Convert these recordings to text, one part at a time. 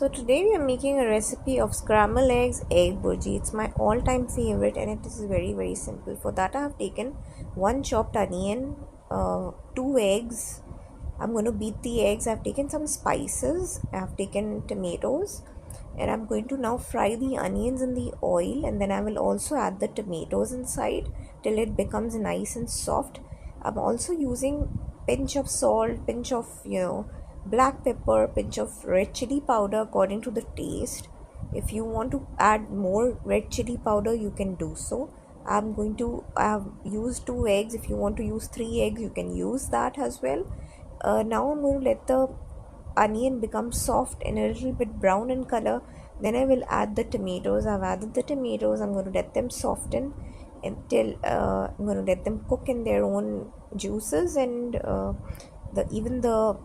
So today we are making a recipe of scrambled egg burji. It's my all-time favorite and it is very simple. For that I have taken one chopped onion, two eggs. I'm going to beat the eggs. I've taken some spices. I've taken tomatoes and I'm going to now fry the onions in the oil, and then I will also add the tomatoes inside till it becomes nice and soft. I'm also using pinch of salt, pinch of black pepper, pinch of red chili powder according to the taste. If you want to add more red chili powder, you can do so. I have used 2 eggs. If you want to use 3 eggs, you can use that as well. Now I'm going to let the onion become soft and a little bit brown in color. Then I will add the tomatoes. I've added the tomatoes. I'm going to let them soften until I'm going to let them cook in their own juices, and the even the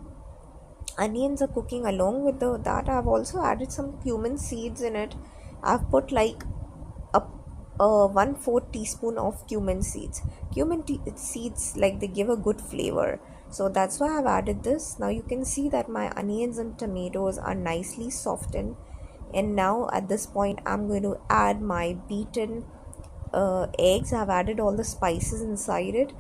onions are cooking along with that. I've also added some cumin seeds in it. I've put like a 1/4 teaspoon of cumin seeds. Seeds, like, they give a good flavor, so that's why I've added this. Now you can see that my onions and tomatoes are nicely softened, and now at this point I'm going to add my beaten eggs. I've added all the spices inside it.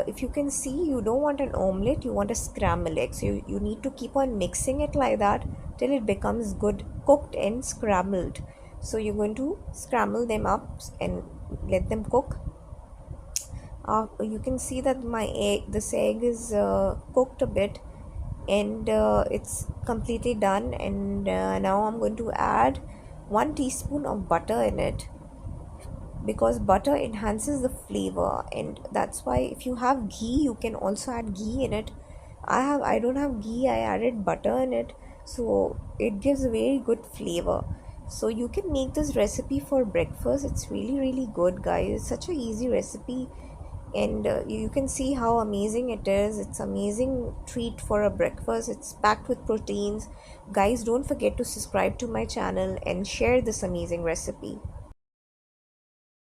If you can see, you don't want an omelette, you want a scrambled egg, so you need to keep on mixing it like that till it becomes good cooked and scrambled. So you're going to scramble them up and let them cook. You can see that this egg is cooked a bit, and it's completely done. And now I'm going to add 1 teaspoon of butter in it, because butter enhances the flavor, and that's why if you have ghee, you can also add ghee in it. I don't have ghee, I added butter in it, so it gives a very good flavor. So you can make this recipe for breakfast. It's really good, guys. It's such a easy recipe, and you can see how amazing it is. It's amazing treat for a breakfast. It's packed with proteins. Guys, don't forget to subscribe to my channel and share this amazing recipe.